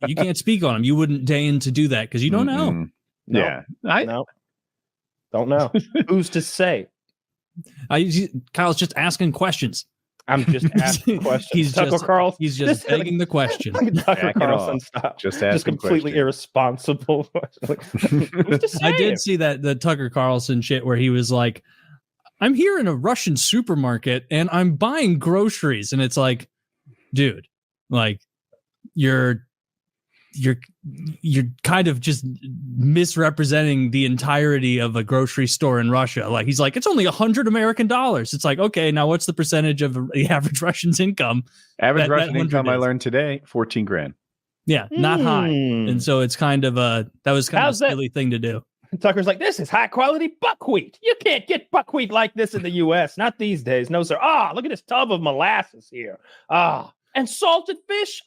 You can't speak on them. You wouldn't deign to do that because you don't know. No, Yeah. no, don't know. Who's to say? Kyle's just asking questions. I'm just asking questions. Carlson. He's just begging the question. Tucker Carlson style. Just completely irresponsible. Who's to say? I did see that the Tucker Carlson shit where he was like, I'm here in a Russian supermarket and I'm buying groceries. And it's like, dude, like you're kind of just misrepresenting the entirety of a grocery store in Russia. Like he's like, it's only $100 American. It's like, okay, now what's the percentage of the average Russian's income? Average Russian income I learned today, 14 grand. Yeah, not high. And so it's kind of that was kind of a silly thing to do. Tucker's like, this is high quality buckwheat. You can't get buckwheat like this in the US. Not these days. No, sir. Look at this tub of molasses here. And salted fish.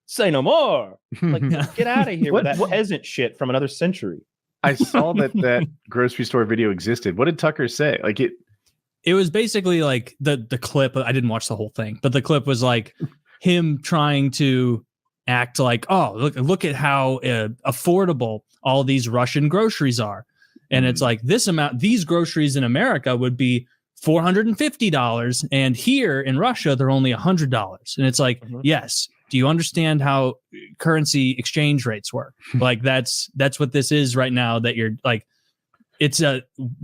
Say no more. Like, get out of here with that peasant shit from another century. I saw that grocery store video existed. What did Tucker say? Like it was basically like the clip. I didn't watch the whole thing, but the clip was like him trying to act like, oh, look at how affordable all these Russian groceries are. And it's like this amount, these groceries in America would be $450. And here in Russia, they're only $100. And it's like, yes. Do you understand how currency exchange rates work? Like that's what this is right now, that you're like,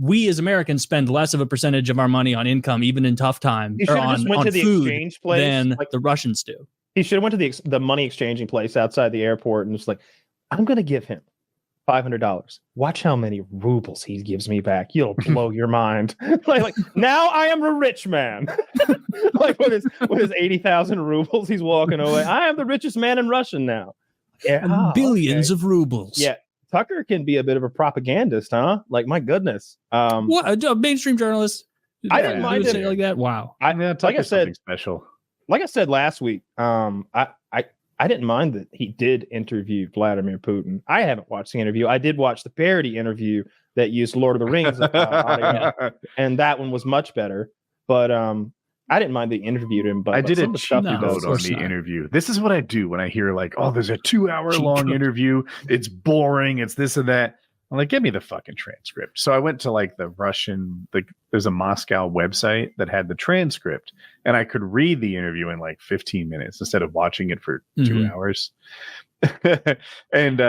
we as Americans spend less of a percentage of our money on income, even in tough times, or on to the food exchange place than like the Russians do. He should have went to the money exchanging place outside the airport and just like, I'm going to give him $500. Watch how many rubles he gives me back. You'll blow your mind. like now I am a rich man. Like with his 80,000 rubles, he's walking away. I am the richest man in Russia now. Yeah, billions of rubles. Yeah, Tucker can be a bit of a propagandist, huh? Like my goodness. What a mainstream journalist? I didn't mind it like that. Wow. Like I said, special. Like I said last week, I didn't mind that he did interview Vladimir Putin. I haven't watched the interview. I did watch the parody interview that used Lord of the Rings audio, and that one was much better. But I didn't mind that he interviewed him. But I did a cheat note on the interview. This is what I do when I hear like, oh, there's a 2-hour long interview. It's boring. It's this and that. I'm like, give me the fucking transcript. So I went to like the Russian, there's a Moscow website that had the transcript, and I could read the interview in like 15 minutes instead of watching it for 2 hours. And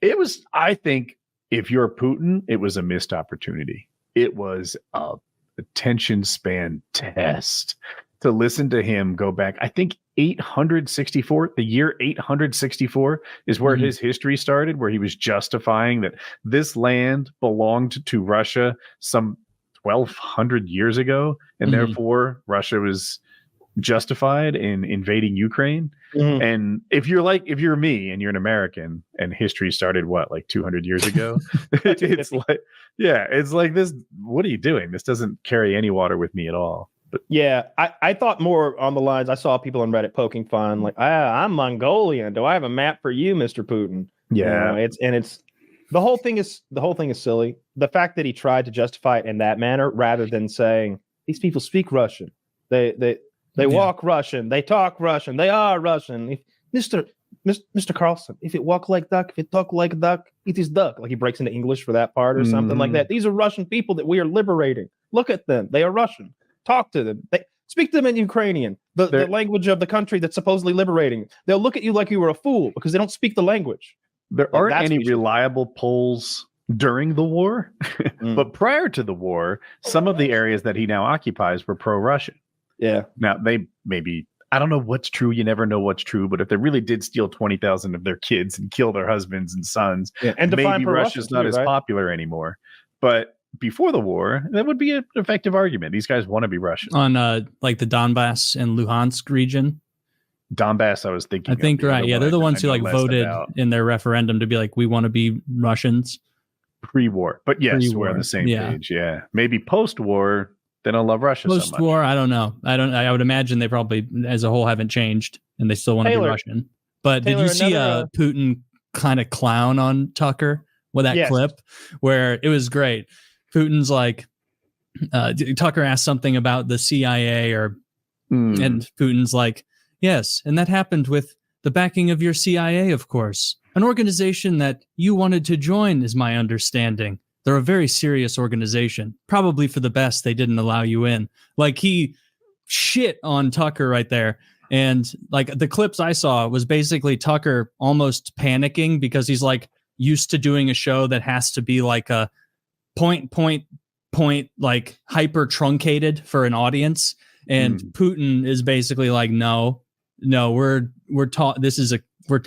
it was, I think, if you're Putin, it was a missed opportunity. It was a attention span test to listen to him go back. I think 864, the year 864 is where his history started, where he was justifying that this land belonged to Russia some 1,200 years ago, and therefore Russia was justified in invading Ukraine. And if you're me and you're an American and history started like 200 years ago, it's like this, what are you doing? This doesn't carry any water with me at all. But yeah, I thought more on the lines. I saw people on Reddit poking fun, like, I'm Mongolian. Do I have a map for you, Mr. Putin? Yeah, it's the whole thing is silly. The fact that he tried to justify it in that manner rather than saying these people speak Russian, they walk Russian, they talk Russian, they are Russian. Mr. Carlson, if it walk like duck, if it talk like duck, it is duck. Like he breaks into English for that part or something like that. These are Russian people that we are liberating. Look at them; they are Russian. Talk to them. They speak to them in Ukrainian, the language of the country that's supposedly liberating. They'll look at you like you were a fool because they don't speak the language. There aren't any reliable polls during the war, but prior to the war, some of the areas that he now occupies were pro-Russian. Yeah. Now they maybe, I don't know what's true. You never know what's true. But if they really did steal 20,000 of their kids and kill their husbands and sons, and maybe Russia's not as popular anymore. But before the war, that would be an effective argument. These guys want to be Russian. On like the Donbass and Luhansk region. Donbass, I was thinking. I think right. Yeah, they're the ones who like voted in their referendum to be like, we want to be Russians. Pre-war, but yes, we're on the same page. Yeah, maybe post-war, they don't love Russia so much. Post-war, I don't know. I would imagine they probably, as a whole, haven't changed, and they still want to be Russian. But did you see Putin kind of clown on Tucker with that clip where it was great? Putin's like, Tucker asked something about the CIA and Putin's like, yes. And that happened with The backing of your CIA, of course. An organization that you wanted to join, is my understanding. They're a very serious organization. Probably for the best they didn't allow you in. Like, he shit on Tucker right there. And like the clips I saw was basically Tucker almost panicking because he's like used to doing a show that has to be like a point, like hyper truncated for an audience. And Putin is basically like, no, we're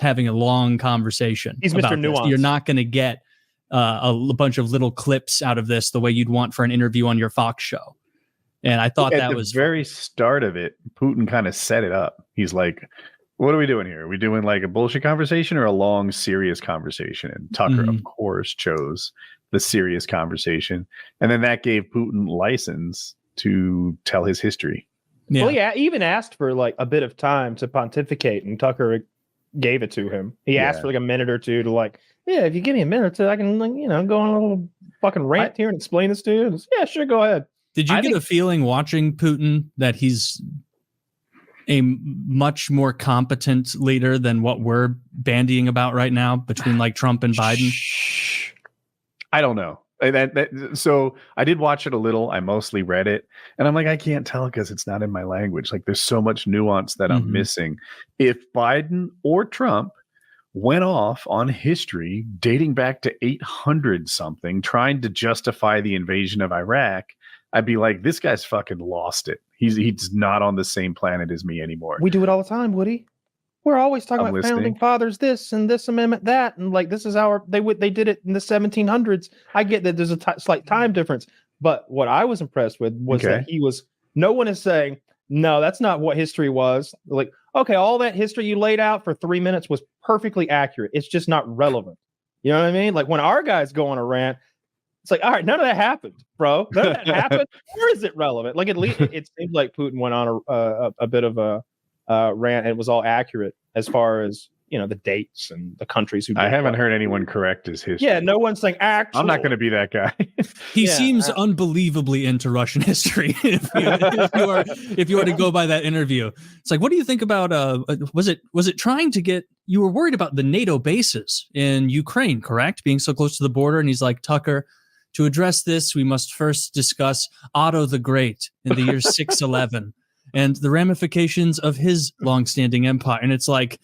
having a long conversation. He's Mr. Nuance. You're not going to get a bunch of little clips out of this the way you'd want for an interview on your Fox show. And I thought that was the very start of it. Putin kind of set it up. He's like, what are we doing here? Are we doing like a bullshit conversation or a long, serious conversation? And Tucker, of course, chose the serious conversation. And then that gave Putin license to tell his history. Yeah. Well, yeah, he even asked for like a bit of time to pontificate, and Tucker gave it to him. He asked for like a minute or two to like, yeah, if you give me a minute or two, I can, like, go on a little fucking rant here and explain this to you. And yeah, sure, go ahead. Did you get a feeling watching Putin that he's a much more competent leader than what we're bandying about right now between like Trump and Biden? I don't know. So I did watch it a little. I mostly read it, and I'm like, I can't tell because it's not in my language. Like, there's so much nuance that I'm missing. If Biden or Trump went off on history dating back to 800 something, trying to justify the invasion of Iraq, I'd be like, this guy's fucking lost it. He's not on the same planet as me anymore. We do it all the time, Woody. We're always talking about founding fathers, this and this amendment, that, and like this is they did it in the 1700s. I get that there's a slight time difference, but what I was impressed with was that no one is saying, no, that's not what history was. Like, okay, all that history you laid out for 3 minutes was perfectly accurate. It's just not relevant. You know what I mean? Like when our guys go on a rant, it's like, all right, none of that happened, bro. None of that happened. Where is it relevant? Like, at least it seemed like Putin went on a bit of a rant, and it was all accurate as far as the dates and the countries who. I haven't heard anyone correct his history. Yeah, no one's saying actually. I'm not going to be that guy. He seems unbelievably into Russian history. if you were to go by that interview, it's like, what do you think about? Was it trying to get? You were worried about the NATO bases in Ukraine, correct? Being so close to the border, and he's like, Tucker, to address this, we must first discuss Otto the Great in the year 611 and the ramifications of his longstanding empire. And it's like,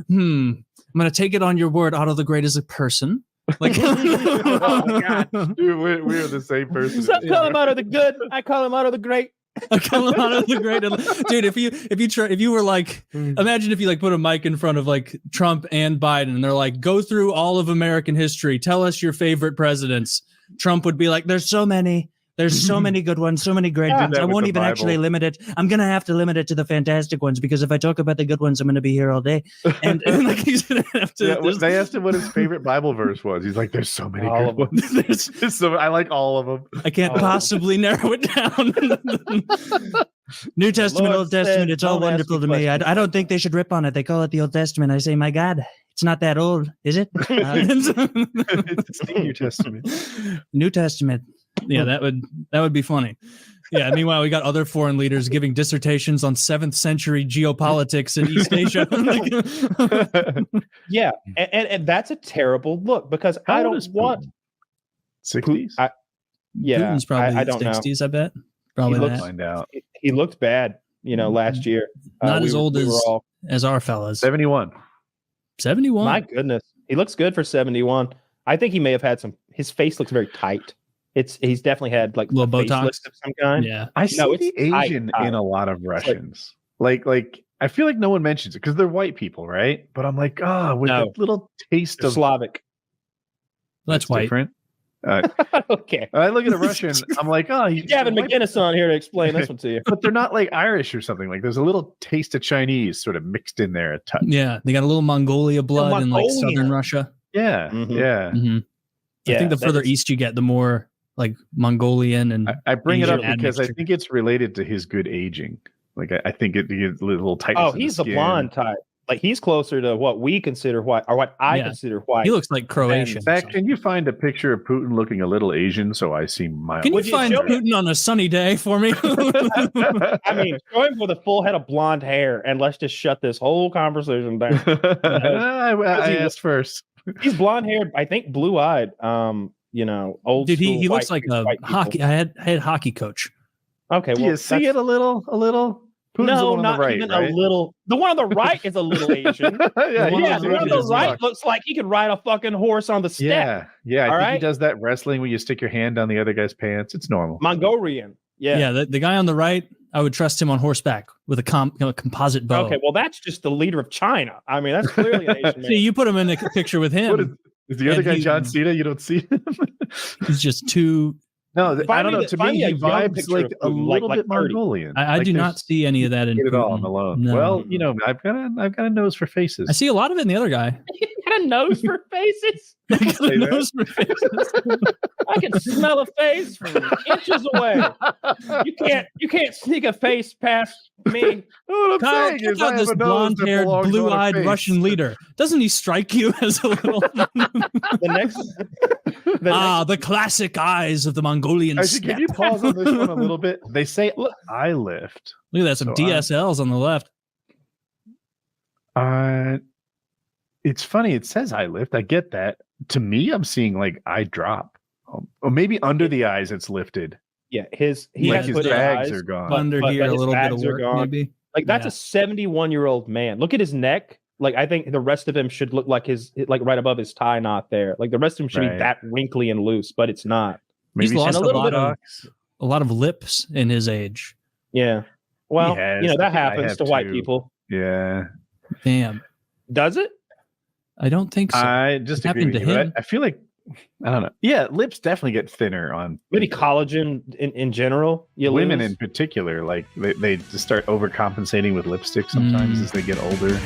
I'm going to take it on your word. Otto the Great is a person. Like, oh, God. Dude, we're the same person. Stop calling him Otto the Good. I call him Otto the Great. I call him Otto the Great. Dude, if you were like, imagine if you like put a mic in front of like Trump and Biden, and they're like, go through all of American history. Tell us your favorite presidents. Trump would be like, there's so many good ones, so many great ones. I won't even actually limit it. I'm going to have to limit it to the fantastic ones, because if I talk about the good ones, I'm going to be here all day. And like, he's going to have to. They asked him what his favorite Bible verse was. He's like, there's so many good ones. So I like all of them. I can't possibly narrow it down. New Testament, Old Testament, it's all wonderful to me. I don't think they should rip on it. They call it the Old Testament. I say, my God, it's not that old, is it? It's the New Testament. New Testament. Yeah, that would be funny. Yeah. Meanwhile, we got other foreign leaders giving dissertations on 7th century geopolitics in East Asia. Yeah, and that's a terrible look, because I don't want 60s. Putin's probably I don't 60s. know. I bet. Probably find out. He looked bad, last year. Not as old as our fellas. 71. 71. My goodness, he looks good for 71. I think he may have had his face looks very tight. He's definitely had like a little Botox of some kind. Yeah, I see the Asian in a lot of Russians. Like I feel like no one mentions it because they're white people, right? But I'm like, with a little taste of Slavic. That's white. Different. Okay. I look at a Russian, I'm like, he's Gavin McGinnis on here to explain this one to you. But they're not like Irish or something. Like there's a little taste of Chinese sort of mixed in there a touch. Yeah, they got a little Mongolia blood in like southern Russia. Yeah, yeah. Mm-hmm. I think the further east you get, the more like Mongolian and I bring Asian it up because I think it's related to his good aging. Like I think it is a little tight. Oh, he's the blonde type. Like he's closer to what we consider white, or what I consider white. He looks like Croatian. In fact, can you find a picture of Putin looking a little Asian so I see mild? Can you find Putin on a sunny day for me? I mean, show him with a full head of blonde hair, and let's just shut this whole conversation down. I asked first. He's blonde haired, I think blue eyed. Old. Dude, he looks white, like a hockey. I had hockey coach. Okay, Do you see it a little? Putin's no, the one on not the right, even right? a little. The one on the right is a little Asian. Yeah, the one on the right looks like he could ride a fucking horse on the step. Yeah. I think right? he does that wrestling where you stick your hand down the other guy's pants. It's normal. Mongolian. Yeah. The guy on the right, I would trust him on horseback with a composite bow. Okay, well, that's just the leader of China. I mean, that's clearly an Asian man. See, you put him in a picture with him. Is the other guy John Cena? You don't see him? He's just too. No, I don't know. To me, he vibes like a little bit 30. Mongolian. I do not see any of that in Putin. It all Putin. alone. No. Well, I've got a nose for faces. I see a lot of it in the other guy. You got a nose for faces. I got a nose for faces. I can smell a face from inches away. You can't sneak a face past me. What I'm Kyle, saying check is I out have this a nose that blonde-haired, belongs on a blue-eyed face. Russian leader. Doesn't he strike you as a little? The classic eyes of the Mongolian Actually, can steppe. you pause on this one a little bit? They say I lift. Look at that, some DSLs on the left. It's funny. It says I lift. I get that. To me, I'm seeing like I drop. Or maybe under the eyes it's lifted. Yeah, his bags eyes are gone. Under here, a his little bit of bags are work, gone. maybe. Like that's a 71-year-old man. Look at his neck. Like I think the rest of him should look like right above his tie knot there. Like the rest of him should be that wrinkly and loose, but it's not. Maybe he's lost a lot of lips in his age. Yeah. Well, that happens to white people. Yeah. Damn. Does it? I don't think so. I just agree with you. I feel like I don't know. Yeah, lips definitely get thinner on maybe collagen in general. Women in particular, like they just start overcompensating with lipstick sometimes as they get older.